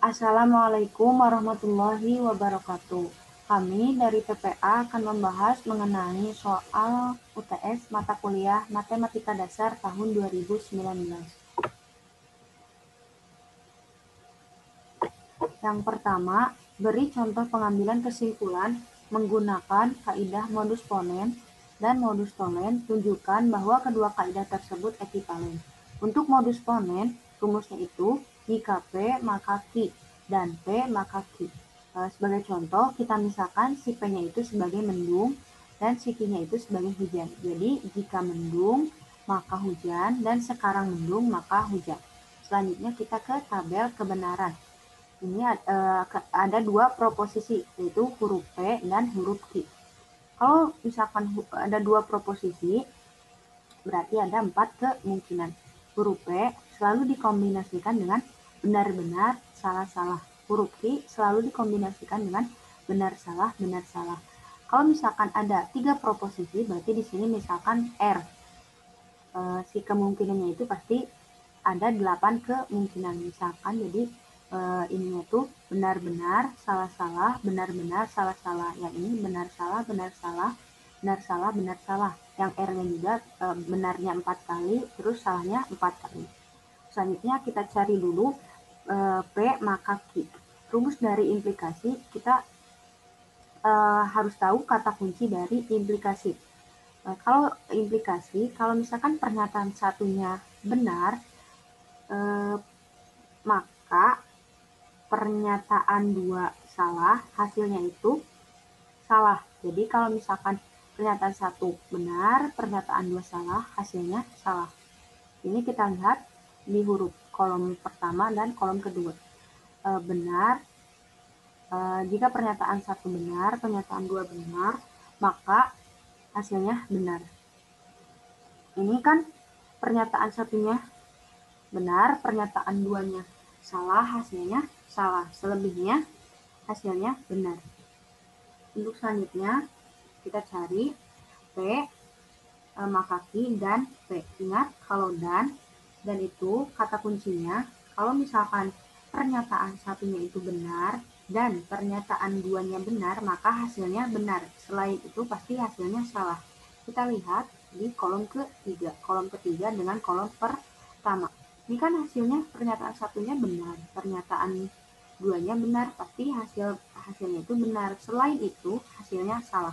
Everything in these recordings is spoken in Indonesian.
Assalamualaikum warahmatullahi wabarakatuh. Kami dari PPA akan membahas mengenai soal UTS mata kuliah Matematika Dasar tahun 2019. Yang pertama, beri contoh pengambilan kesimpulan menggunakan kaidah modus ponen dan modus tolen. Tunjukkan bahwa kedua kaidah tersebut ekivalen. Untuk modus ponen, rumusnya itu jika P maka Q dan P maka Q. Sebagai contoh, kita misalkan si P-nya itu sebagai mendung dan si Q-nya itu sebagai hujan. Jadi, jika mendung, maka hujan, dan sekarang mendung, maka hujan. Selanjutnya kita ke tabel kebenaran. Ini ada dua proposisi, yaitu huruf P dan huruf Q. Kalau misalkan ada dua proposisi, berarti ada 4 kemungkinan. Huruf P selalu dikombinasikan dengan benar-benar, salah-salah. Huruf Q selalu dikombinasikan dengan benar-salah, benar-salah. Kalau misalkan ada 3 proposisi, berarti di sini misalkan R. Si kemungkinannya itu pasti ada 8 kemungkinan. Misalkan jadi ininya tuh benar-benar, salah-salah, benar-benar, salah-salah. Yang ini benar-salah, benar-salah, benar-salah, benar-salah. Yang R-nya juga benarnya 4 kali, terus salahnya 4 kali. Selanjutnya kita cari dulu P maka Q. Rumus dari implikasi, kita harus tahu kata kunci dari implikasi. Kalau implikasi, kalau misalkan pernyataan satunya benar, maka pernyataan 2 salah, hasilnya itu salah. Jadi kalau misalkan pernyataan 1 benar, pernyataan 2 salah, hasilnya salah. Ini kita lihat di huruf kolom pertama dan kolom kedua. Benar, jika pernyataan 1 benar, pernyataan 2 benar, maka hasilnya benar. Ini kan pernyataan satunya benar, pernyataan 2-nya salah, hasilnya salah. Selebihnya hasilnya benar. Untuk selanjutnya kita cari P maka Q dan P. Ingat kalau dan itu kata kuncinya kalau misalkan pernyataan satunya itu benar dan pernyataan 2-nya benar, maka hasilnya benar. Selain itu pasti hasilnya salah. Kita lihat di kolom ketiga. Kolom ketiga dengan kolom pertama. Ini kan hasilnya pernyataan satunya benar, pernyataan 2-nya benar, pasti hasilnya itu benar. Selain itu hasilnya salah.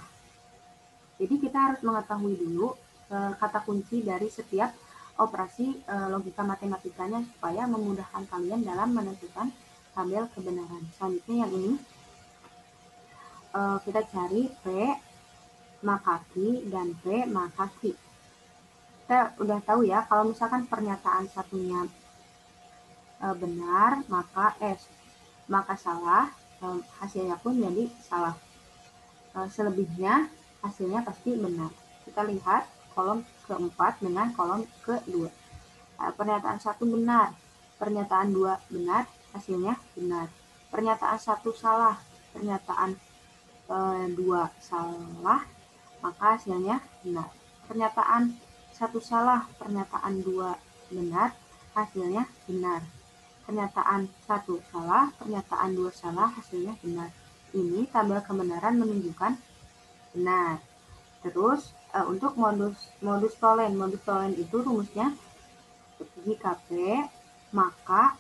Jadi kita harus mengetahui dulu kata kunci dari setiap operasi logika matematikanya supaya memudahkan kalian dalam menentukan tabel kebenaran. Selanjutnya yang ini kita cari P maka Q dan P maka Q. Kita udah tahu ya kalau misalkan pernyataan satunya benar maka salah, hasilnya pun jadi salah. Selebihnya hasilnya pasti benar. Kita lihat kolom keempat dengan kolom kedua. Pernyataan 1 benar, pernyataan 2 benar, hasilnya benar. Pernyataan 1 salah, pernyataan 2 salah, maka hasilnya benar. Pernyataan 1 salah, pernyataan 2 benar, hasilnya benar. Pernyataan 1 salah, pernyataan 2 salah, hasilnya benar. Ini tabel kebenaran menunjukkan benar. Terus untuk modus tolen. Modus tolen itu rumusnya jika P maka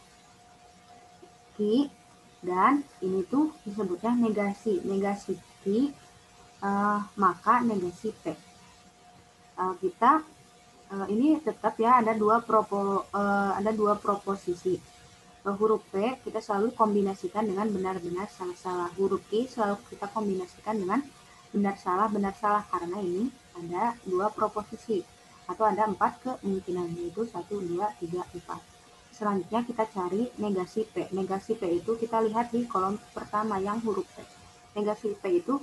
Q dan ini tuh disebutnya negasi. Negasi Q maka negasi P. Kita ini tetap ya ada dua proposisi. Huruf P kita selalu kombinasikan dengan benar-benar, salah-salah. Huruf Q selalu kita kombinasikan dengan benar salah karena ini ada dua proposisi atau ada 4 kemungkinan, yaitu 1, 2, 3, 4. Selanjutnya kita cari negasi P. Negasi P itu kita lihat di kolom pertama yang huruf P. Negasi P itu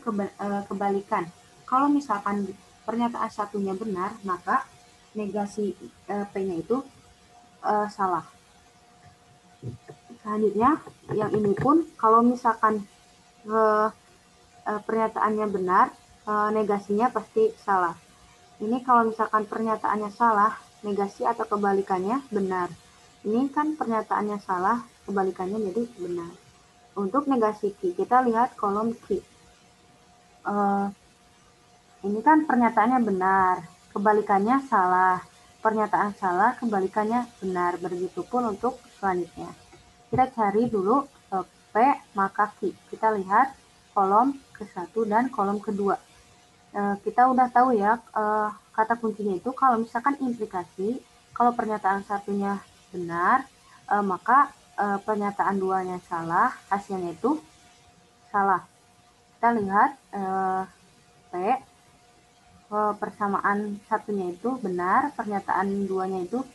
kebalikan. Kalau misalkan pernyataan satunya benar, maka negasi P-nya itu salah. Selanjutnya yang ini pun kalau misalkan pernyataannya benar, negasinya pasti salah. Ini kalau misalkan pernyataannya salah, negasi atau kebalikannya benar. Ini kan pernyataannya salah, kebalikannya jadi benar. Untuk negasi Q, kita lihat kolom Q. Ini kan pernyataannya benar, kebalikannya salah. Pernyataan salah, kebalikannya benar. Begitupun untuk selanjutnya. Kita cari dulu P maka Q. Kita lihat kolom ke-1 dan kolom kedua. Kita udah tahu ya kata kuncinya itu kalau misalkan implikasi, kalau pernyataan satunya benar, maka pernyataan duanya salah, hasilnya itu salah. Kita lihat P, persamaan satunya itu benar, pernyataan duanya itu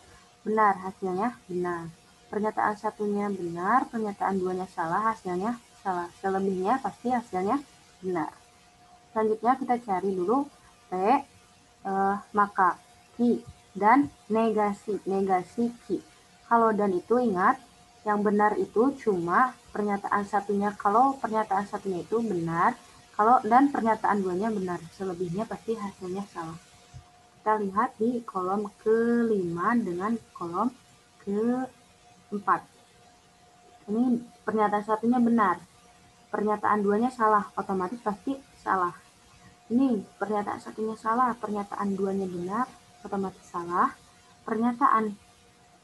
benar, hasilnya benar. Pernyataan satunya benar, pernyataan duanya salah, hasilnya salah. Selebihnya pasti hasilnya benar. Selanjutnya kita cari dulu P, maka Q dan negasi Q. Kalau dan itu ingat, yang benar itu cuma pernyataan satunya. Kalau pernyataan satunya itu benar, dan pernyataan duanya benar, selebihnya pasti hasilnya salah. Kita lihat di kolom ke-5 dengan kolom ke-4. Ini pernyataan satunya benar, pernyataan duanya salah, otomatis pasti salah. Ini pernyataan satunya salah, pernyataan duanya benar, otomatis salah. Pernyataan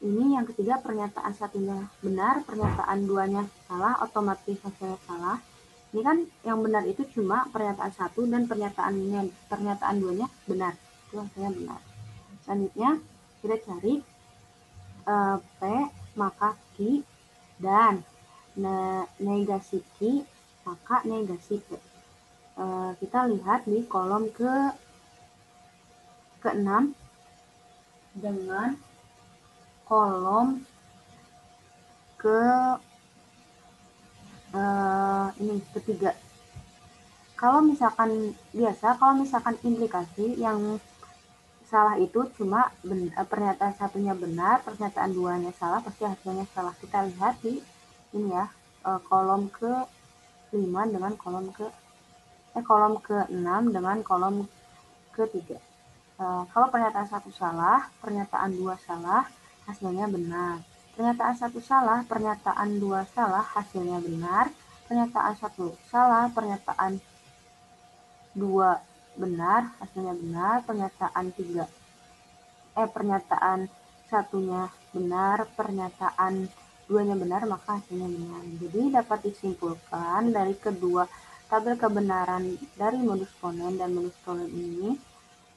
ini yang ketiga, pernyataan satunya benar, pernyataan duanya salah, otomatis hasilnya salah. Ini kan yang benar itu cuma pernyataan satu dan pernyataan duanya benar, itu hasilnya benar. Selanjutnya kita cari P maka Q dan negasi Q maka negasi P. Kita lihat di kolom ke-6 dengan kolom ketiga. Kalau misalkan implikasi yang salah itu cuma pernyataan satunya benar, pernyataan duanya salah, pasti hasilnya salah. Kita lihat di ini ya, kolom ke-5 dengan kolom ke-6 dengan kolom ke-3. Kalau pernyataan satu salah, pernyataan dua salah, hasilnya benar. Pernyataan satu salah, pernyataan dua salah, hasilnya benar. Pernyataan satu salah, pernyataan dua benar, hasilnya benar. Pernyataan satunya benar, pernyataan duanya benar, maka hasilnya benar. Jadi dapat disimpulkan dari kedua tabel kebenaran dari modus ponen dan modus tollens ini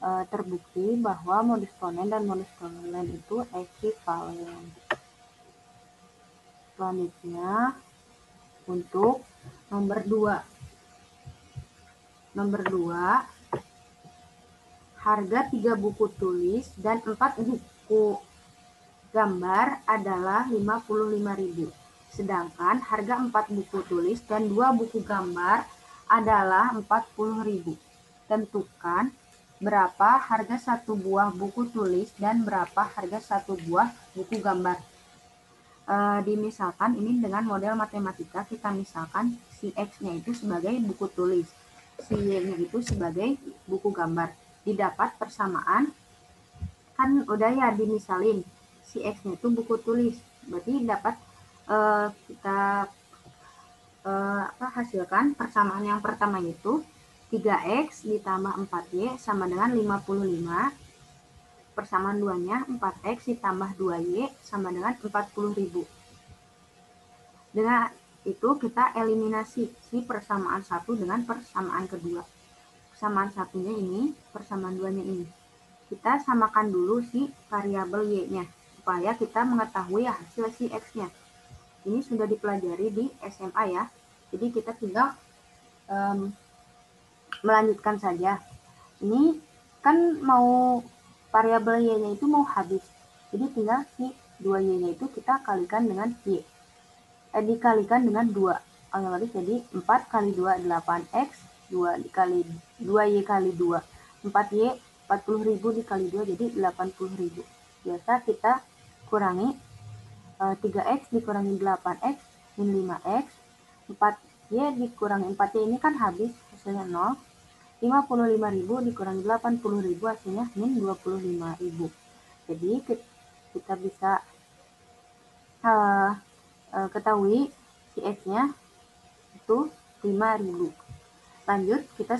terbukti bahwa modus ponen dan modus tollens itu ekuivalen. Selanjutnya untuk nomor 2. Nomor 2, harga 3 buku tulis dan 4 buku gambar adalah 55.000. Sedangkan harga 4 buku tulis dan 2 buku gambar adalah 40.000. Tentukan berapa harga satu buah buku tulis dan berapa harga satu buah buku gambar. Dimisalkan ini dengan model matematika, kita misalkan si X-nya itu sebagai buku tulis, si Y-nya itu sebagai buku gambar. Didapat persamaan, kan udah ya dimisalin, si X-nya itu buku tulis, berarti dapat kita hasilkan persamaan yang pertama itu 3X ditambah 4Y sama dengan 55. Persamaan duanya 4X ditambah 2Y sama dengan 40.000. Dengan itu kita eliminasi si persamaan satu dengan persamaan kedua. Persamaan satunya ini, persamaan duanya ini. Kita samakan dulu si variabel Y-nya supaya kita mengetahui hasil si X-nya. Ini sudah dipelajari di SMA ya. Jadi kita tinggal melanjutkan saja. Ini kan mau variabel Y-nya itu mau habis. Jadi tinggal si 2Y-nya itu kita kalikan dengan Y. Dikalikan dengan 2. Otomatis jadi 4 kali 2 8X, 2Y kali 2 4Y, 40.000 dikali 2 jadi 80.000. Biasa kita kurangi 3X dikurangi 8X min 5X, 4Y dikurangi 4Y ini kan habis, hasilnya 0. 55.000 dikurangi 80.000 hasilnya min 25.000. Jadi kita bisa ketahui si X-nya itu 5.000. Lanjut kita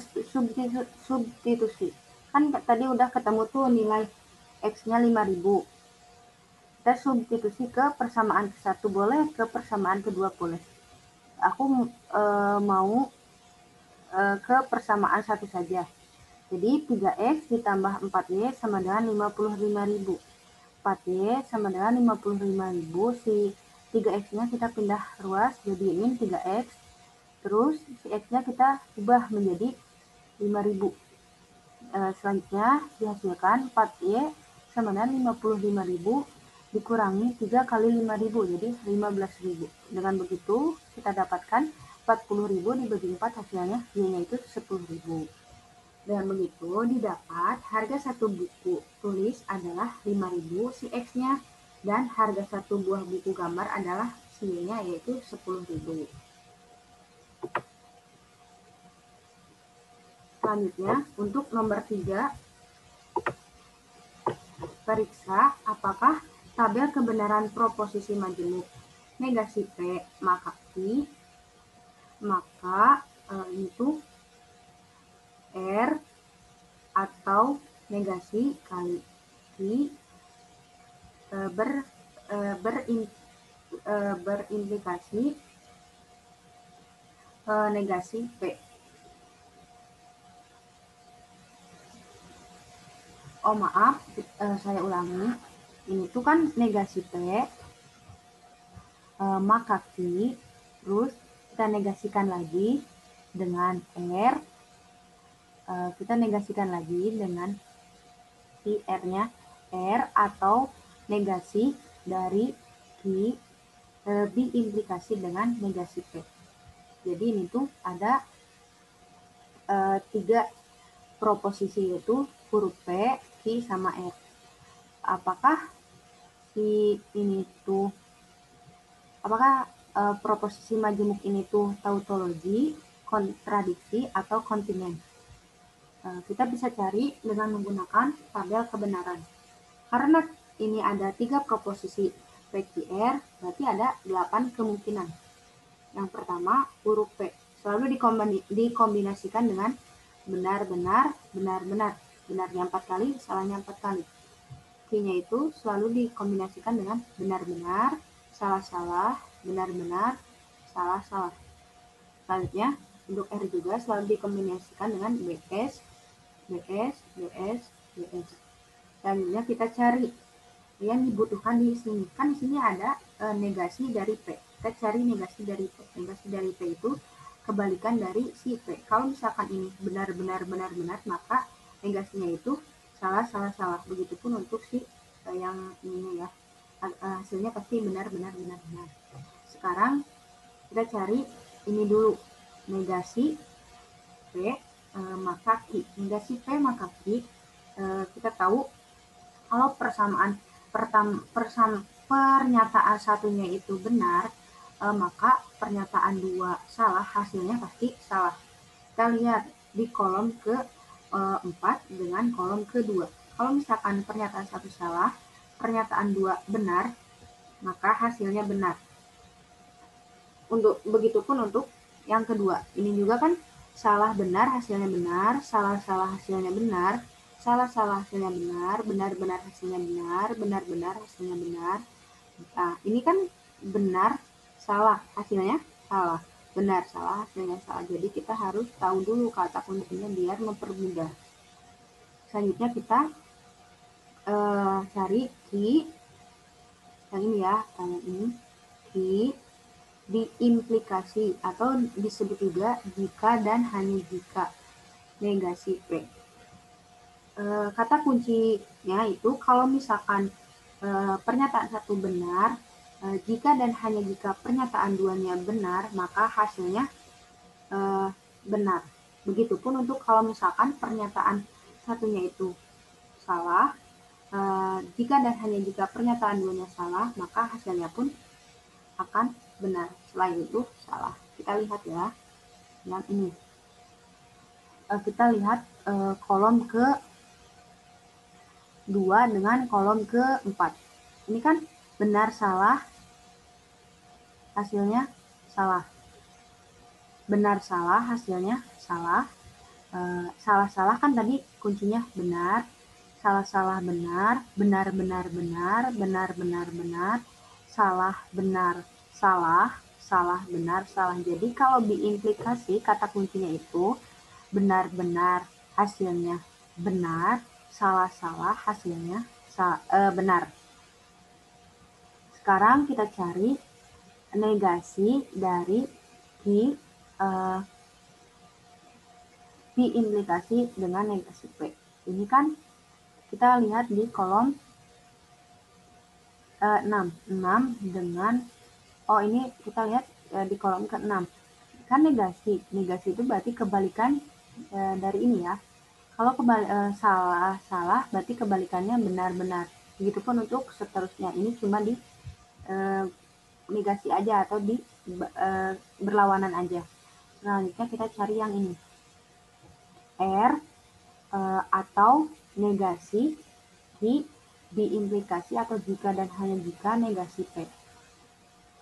substitusi. Kan tadi udah ketemu tuh nilai X-nya 5.000. Kita substitusi ke persamaan ke-1 boleh, ke persamaan kedua boleh. Aku mau ke persamaan 1 saja. Jadi 3X ditambah 4Y sama dengan 55.000. 4Y sama dengan 55.000. Si 3X-nya kita pindah ruas, jadi ini 3X. Terus si X-nya kita ubah menjadi 5.000. Selanjutnya dihasilkan 4Y sama dengan 55.000 dikurangi 3 kali 5.000, jadi 15.000. Dengan begitu kita dapatkan 40.000 dibagi 4, hasilnya Y-nya itu 10.000. Dengan begitu didapat harga satu buku tulis adalah 5.000 si X-nya, dan harga satu buah buku gambar adalah si Y-nya, yaitu 10.000. Selanjutnya untuk nomor 3, periksa apakah tabel kebenaran proposisi majemuk negasi P maka Q, maka itu R atau negasi kali Q berimplikasi negasi P. Oh maaf, saya ulangi. Ini tuh kan negasi P, maka Q, terus kita negasikan lagi dengan R, kita negasikan lagi dengan si R-nya, R atau negasi dari Q diimplikasi dengan negasi P. Jadi ini tuh ada 3 proposisi, yaitu huruf P, Q, sama R. Apakah proposisi majemuk ini tuh tautologi, kontradiksi, atau kontinen? Kita bisa cari dengan menggunakan tabel kebenaran. Karena ini ada 3 proposisi P, Q, R, berarti ada 8 kemungkinan. Yang pertama, huruf P selalu dikombinasikan dengan benar-benar, benar-benar. Benarnya 4 kali, salahnya 4 kali. Q-nya itu selalu dikombinasikan dengan benar-benar, salah-salah, benar-benar, salah-salah. Selanjutnya, untuk R juga selalu dikombinasikan dengan BS, BS, BS, BS. Selanjutnya kita cari yang dibutuhkan di sini. Kan di sini ada negasi dari P. Kita cari negasi dari P. Negasi dari P itu kebalikan dari si P. Kalau misalkan ini benar-benar, benar-benar, maka negasinya itu salah, salah, salah. Begitupun untuk si yang ini ya. Hasilnya pasti benar-benar, benar-benar. Sekarang kita cari ini dulu. Negasi P maka Q. Negasi P maka Q, kita tahu kalau pernyataan satunya itu benar, maka pernyataan 2 salah, hasilnya pasti salah. Kita lihat di kolom ke-4 dengan kolom ke-2. Kalau misalkan pernyataan 1 salah, pernyataan 2 benar, maka hasilnya benar. Begitupun untuk yang kedua. Ini juga kan salah benar hasilnya benar, salah-salah hasilnya benar, salah-salah hasilnya benar, benar-benar hasilnya benar, benar-benar hasilnya benar. Nah, ini kan benar, salah, hasilnya salah. Benar, salah, hasilnya salah. Jadi kita harus tahu dulu kata kuncinya biar mempermudah. Selanjutnya kita cari Q, yang ini ya, yang ini, Q diimplikasi atau disebut juga jika dan hanya jika negasi P. Kata kuncinya itu kalau misalkan pernyataan 1 benar, jika dan hanya jika pernyataan 2-nya benar, maka hasilnya benar. Begitupun untuk kalau misalkan pernyataan 1-nya itu salah, jika dan hanya jika pernyataan 2-nya salah, maka hasilnya pun akan benar. Selain itu salah. Kita lihat ya yang ini. Kita lihat kolom ke-2 dengan kolom ke-4. Ini kan benar salah hasilnya salah. Benar salah, hasilnya salah. Salah-salah kan tadi kuncinya benar, salah-salah benar, benar-benar benar, benar-benar benar, salah benar salah, salah benar salah. Jadi kalau diimplikasi kata kuncinya itu benar-benar hasilnya benar, salah-salah hasilnya benar. Sekarang kita cari negasi dari diimplikasi dengan negasi P. Ini kan kita lihat di kolom 6 dengan, ini kita lihat di kolom ke-6 kan negasi itu berarti kebalikan dari ini ya. Kalau salah berarti kebalikannya benar-benar. Begitupun untuk seterusnya, ini cuma di negasi aja atau di berlawanan aja. Selanjutnya kita cari yang ini, R atau negasi diimplikasi atau jika dan hanya jika negasi P.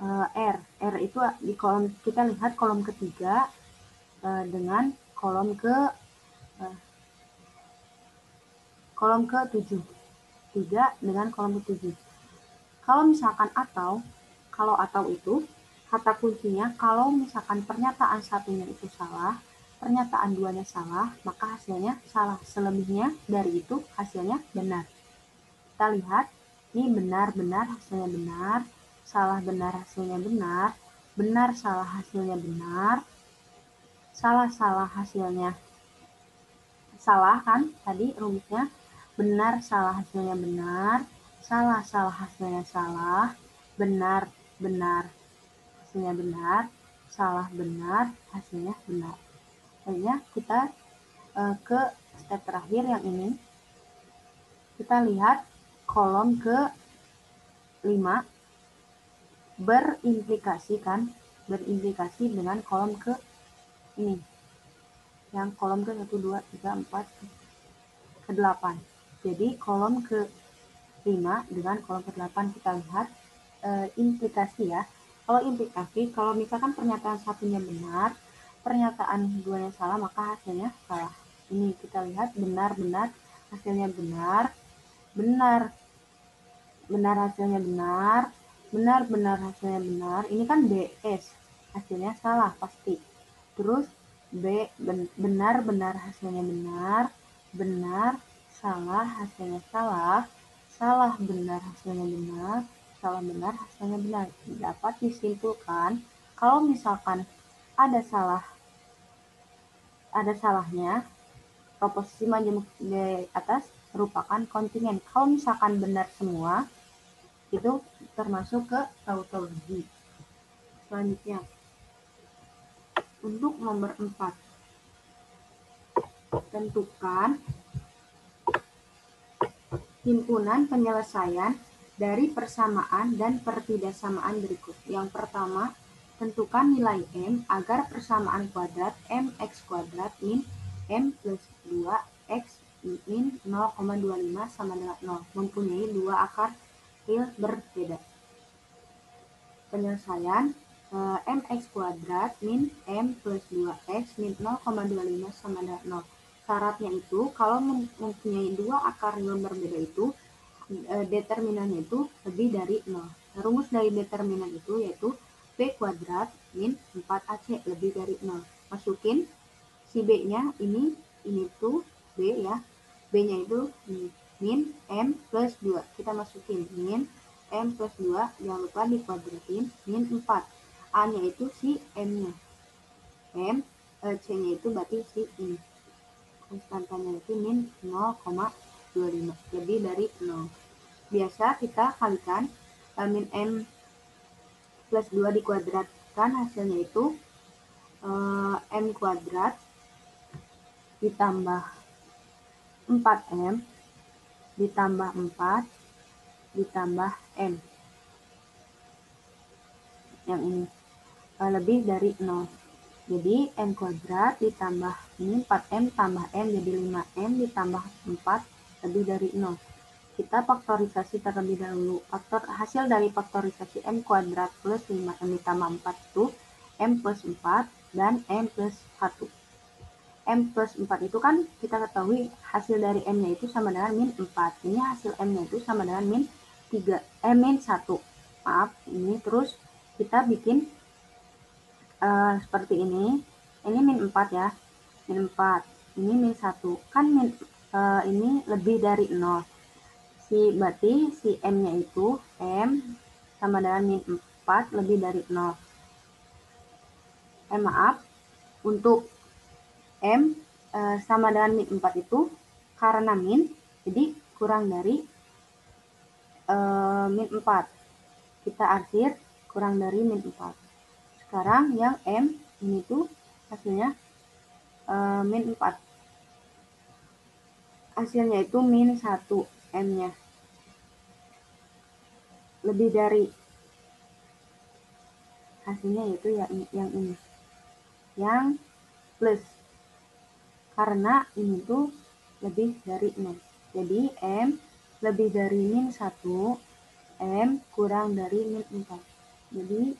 R itu di kolom, kita lihat kolom ketiga dengan kolom ke-7, 3 dengan kolom ke-7. Kalau misalkan kalau atau itu kata kuncinya, kalau misalkan pernyataan satunya itu salah, pernyataan duanya salah, maka hasilnya salah. Selebihnya dari itu hasilnya benar. Kita lihat, ini benar-benar hasilnya benar, salah benar hasilnya benar, benar salah hasilnya benar, salah hasilnya salah kan tadi rumusnya, benar salah hasilnya benar, salah hasilnya salah, benar hasilnya benar, salah benar hasilnya benar. Akhirnya kita ke step terakhir yang ini. Kita lihat kolom ke-5 berimplikasi dengan kolom ke ini, yang kolom ke 1, 2, 3, 4, ke-8. Jadi kolom ke-5 dengan kolom ke-8 kita lihat implikasi ya. Kalau implikasi, kalau misalkan pernyataan satunya benar, pernyataan duanya salah, maka hasilnya salah. Ini kita lihat benar hasilnya benar, benar hasilnya benar, benar hasilnya benar. Ini kan BS, hasilnya salah pasti. Terus B, benar hasilnya benar salah hasilnya salah benar hasilnya benar, salah benar hasilnya benar. Dapat disimpulkan kalau misalkan ada salahnya, proposisi majemuk di atas merupakan kontingen. Kalau misalkan benar semua, itu termasuk ke tautologi. Selanjutnya, untuk nomor 4, tentukan himpunan penyelesaian dari persamaan dan pertidaksamaan berikut. Yang pertama, tentukan nilai M agar persamaan kuadrat mx kuadrat min m plus 2x min 0,25 sama dengan 0 mempunyai dua akar real berbeda. Penyelesaian mx kuadrat min m plus 2x min 0,25 sama dengan 0. Syaratnya itu kalau mempunyai dua akar real berbeda itu determinannya itu lebih dari 0. Rumus dari determinan itu yaitu b kuadrat min 4ac lebih dari 0. Masukin si b-nya ini tuh b ya. B-nya itu min m plus 2. Kita masukin min m plus 2, jangan lupa dikuadratin, min 4. A-nya itu si M-nya. C-nya itu berarti si ini. Konstantanya itu min 0,25, lebih dari 0. Biasa kita kalikan min m plus 2 dikuadratkan, hasilnya itu m kuadrat ditambah 4m ditambah 4 ditambah m. Yang ini lebih dari 0. Jadi m kuadrat ditambah ini 4m tambah m jadi 5m ditambah 4 lebih dari 0. kita faktorisasi terlebih dahulu. Hasil dari faktorisasi M kuadrat plus 5M ditambah 4 itu M plus 4 dan M plus 1. M plus 4 itu kan kita ketahui hasil dari M-nya itu sama dengan min 4. Ini hasil M-nya itu sama dengan min 1. Maaf, ini terus kita bikin seperti ini. Ini min 4 ya. Min 4. Ini min 1. Kan ini lebih dari 0. Berarti si M-nya itu M sama dengan min 4 lebih dari 0. Maaf, untuk M sama dengan min 4 itu karena min, jadi kurang dari min 4. Kita arsir kurang dari min 4. Sekarang yang M ini tuh hasilnya min 4. Hasilnya itu min 1 M-nya. Lebih dari hasilnya yaitu yang ini. Yang plus. Karena ini tuh lebih dari 0. Jadi M lebih dari min 1, M kurang dari min 4. Jadi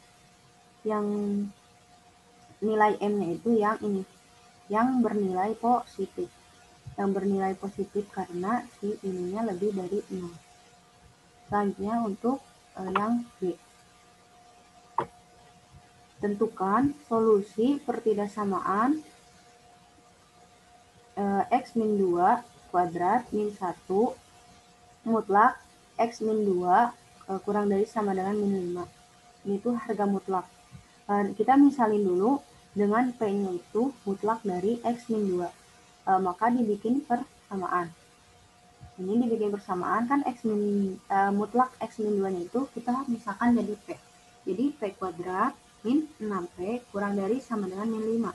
yang nilai M-nya itu yang ini. Yang bernilai positif. Yang bernilai positif karena si ininya lebih dari 0. Selanjutnya untuk yang B. Tentukan solusi pertidaksamaan X min 2 kuadrat min 1 mutlak X min 2 kurang dari sama dengan min 5. Ini tuh harga mutlak. Kita misalin dulu dengan P-nya itu mutlak dari X min 2. Maka dibikin persamaan. Ini dibikin persamaan kan mutlak X min 2-nya itu kita misalkan jadi P. Jadi P kuadrat min 6P kurang dari sama dengan min 5.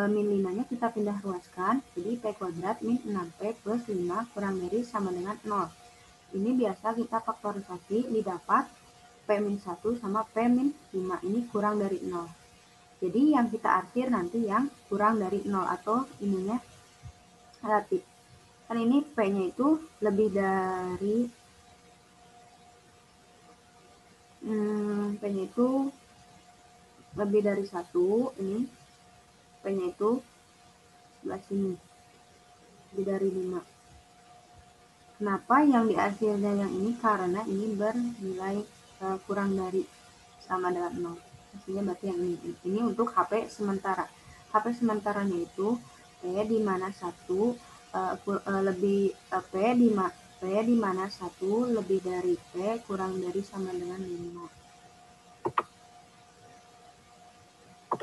Min 5-nya kita pindah ruaskan, jadi P kuadrat min 6P plus 5 kurang dari sama dengan 0. Ini biasa kita faktorisasi, didapat P min 1 sama P min 5, ini kurang dari 0. Jadi yang kita arsir nanti yang kurang dari 0 atau ininya relatif. Kan ini P-nya itu lebih dari P-nya itu lebih dari 1, ini P-nya itu sebelah sini lebih dari 5. Kenapa yang diarsirnya yang ini? Karena ini bernilai kurang dari sama dengan 0. Hasilnya berarti yang ini. Ini untuk HP sementara. HP sementaranya itu P di mana 1 lebih P di mana 1 lebih dari P kurang dari sama dengan 5.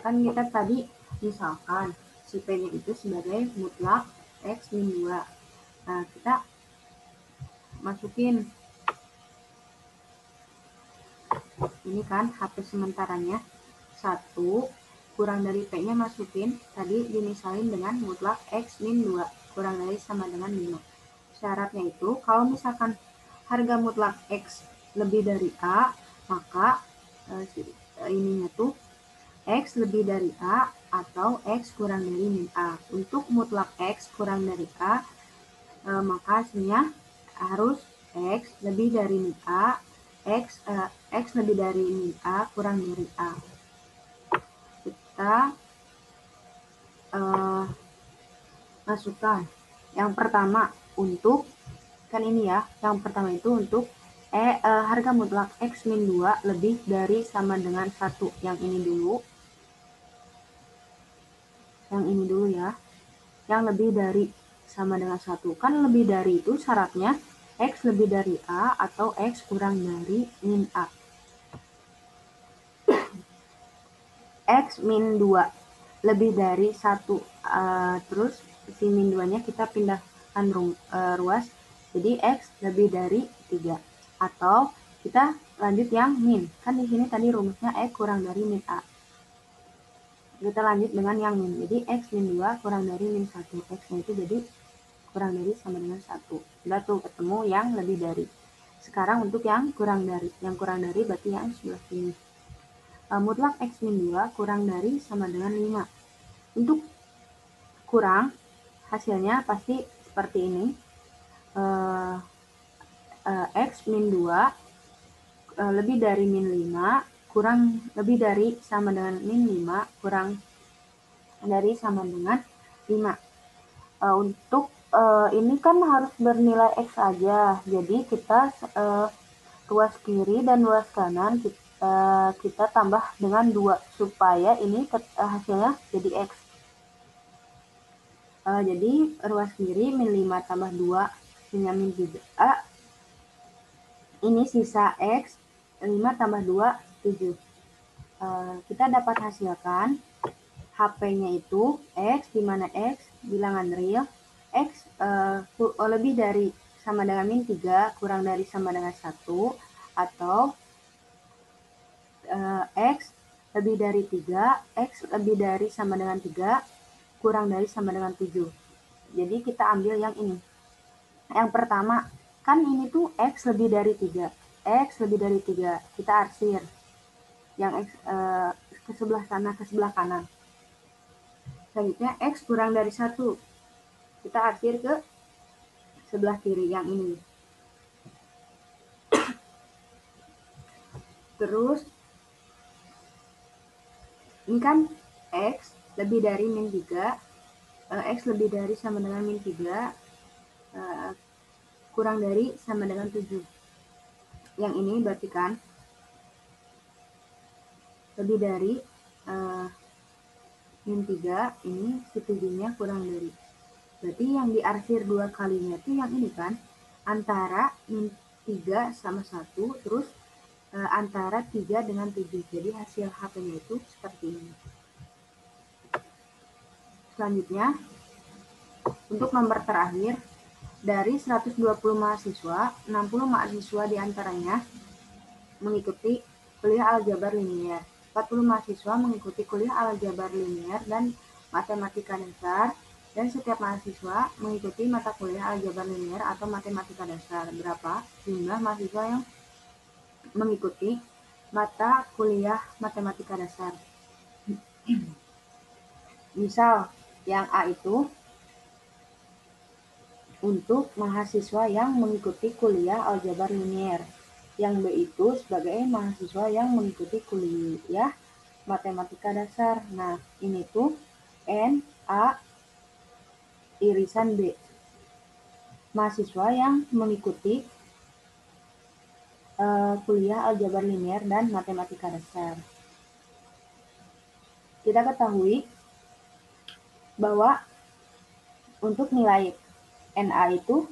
Kan kita tadi misalkan si P-nya itu sebagai mutlak X min 2. Nah, kita masukin ini kan HP sementaranya 1 kurang dari P-nya masukin, tadi dimisalin dengan mutlak X min 2 kurang dari sama dengan 5. Syaratnya itu kalau misalkan harga mutlak X lebih dari A, maka ininya tuh X lebih dari A atau X kurang dari min A. Untuk mutlak X kurang dari A, maka hasilnya harus X lebih dari min A, X lebih dari min A kurang dari A. Kita masukkan yang pertama untuk kan ini ya, yang pertama itu untuk harga mutlak X min 2 lebih dari sama dengan 1. Yang ini dulu. Yang ini dulu ya. Yang lebih dari sama dengan 1. Kan lebih dari itu syaratnya X lebih dari A atau X kurang dari min A. X min 2 lebih dari 1. Terus si min 2-nya kita pindahkan ruas. Jadi X lebih dari 3. Atau kita lanjut yang min. Kan di sini tadi rumusnya X kurang dari min A. Kita lanjut dengan yang min. Jadi X min 2 kurang dari min 1. X-nya itu jadi kurang dari sama dengan 1. Sudah tuh ketemu yang lebih dari. Sekarang untuk yang kurang dari. Yang kurang dari berarti yang sebelah sini. Mutlak X min 2 kurang dari sama dengan 5. Untuk kurang, hasilnya pasti seperti ini. X min 2 lebih dari min 5 kurang lebih dari sama dengan min 5 kurang dari sama dengan 5. Untuk ini kan harus bernilai X aja, jadi kita ruas kiri dan ruas kanan kita tambah dengan 2 supaya ini hasilnya jadi X. Jadi ruas kiri min 5 tambah 2 hasilnya min 3. Ini sisa X 5 tambah 2 7. Kita dapat hasilkan HP-nya itu X, di mana X bilangan real, X lebih dari sama dengan min 3 kurang dari sama dengan 1, atau X lebih dari 3, X lebih dari sama dengan 3 kurang dari sama dengan 7. Jadi kita ambil yang ini. Yang pertama, kan ini tuh X lebih dari 3. X lebih dari 3. Kita arsir. Yang X ke sebelah sana, ke sebelah kanan. Selanjutnya X kurang dari 1. Kita arsir ke sebelah kiri, yang ini. Terus, ini kan X lebih dari min 3. X lebih dari sama dengan min 3. Kurang dari sama dengan 7. Yang ini berarti kan lebih dari min 3, ini si 7-nya kurang dari. Berarti yang diarsir 2 kalinya itu yang ini kan, antara min 3 sama 1, terus antara 3 dengan 7. Jadi hasil HP-nya itu seperti ini. Selanjutnya, untuk nomor terakhir, dari 120 mahasiswa, 60 mahasiswa diantaranya mengikuti kuliah aljabar linier. 40 mahasiswa mengikuti kuliah aljabar linier dan matematika dasar, dan setiap mahasiswa mengikuti mata kuliah aljabar linier atau matematika dasar. Berapa jumlah mahasiswa yang mengikuti mata kuliah matematika dasar? Misal, yang A itu untuk mahasiswa yang mengikuti kuliah aljabar linier. Yang B itu sebagai mahasiswa yang mengikuti kuliah matematika dasar. Nah, ini tuh N, A, irisan B. Mahasiswa yang mengikuti kuliah aljabar linier dan matematika dasar. Kita ketahui bahwa untuk nilai NA itu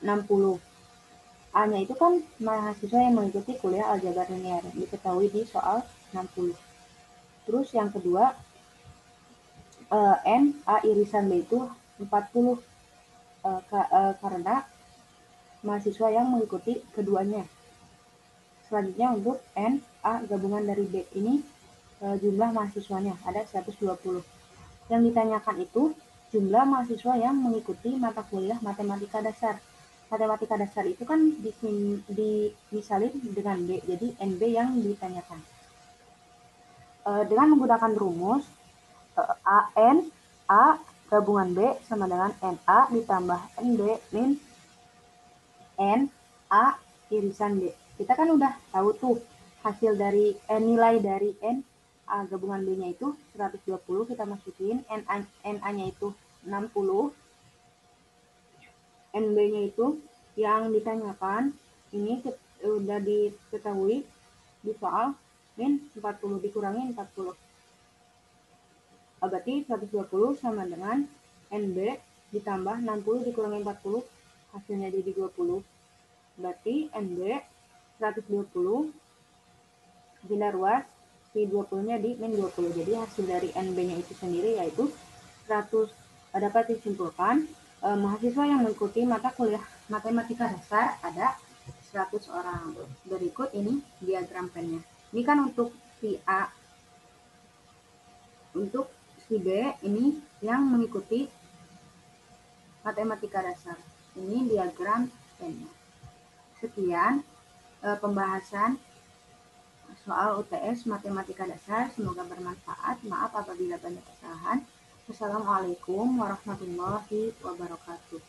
60. A-nya itu kan mahasiswa yang mengikuti kuliah aljabar linier. Diketahui di soal 60. Terus yang kedua, N, A irisan B itu 40. Karena mahasiswa yang mengikuti keduanya. Selanjutnya untuk N, A gabungan dari B ini jumlah mahasiswanya ada 120. Yang ditanyakan itu jumlah mahasiswa yang mengikuti mata kuliah matematika dasar. Matematika dasar itu kan dimisalin dengan B, jadi NB yang ditanyakan. Dengan menggunakan rumus N A gabungan B sama dengan NA ditambah NB min N A irisan B. Kita kan udah tahu tuh hasil dari nilai dari N A gabungan B-nya itu 120, kita masukin NA-nya itu 60, NB-nya itu yang ditanyakan ini udah diketahui di soal min 40 dikurangi 40. Berarti 120 sama dengan NB ditambah 60 dikurangi 40, hasilnya jadi 20. Berarti NB 120 pindah ruas, si 20-nya di min 20. Jadi hasil dari NB-nya itu sendiri yaitu 100. Dapat disimpulkan mahasiswa yang mengikuti mata kuliah matematika dasar ada 100 orang. Berikut ini diagram pennya. Ini kan untuk si A. Untuk si B ini yang mengikuti matematika dasar. Ini diagram pennya. Sekian pembahasan soal UTS matematika dasar. Semoga bermanfaat. Maaf apabila banyak kesalahan. Wassalamualaikum warahmatullahi wabarakatuh.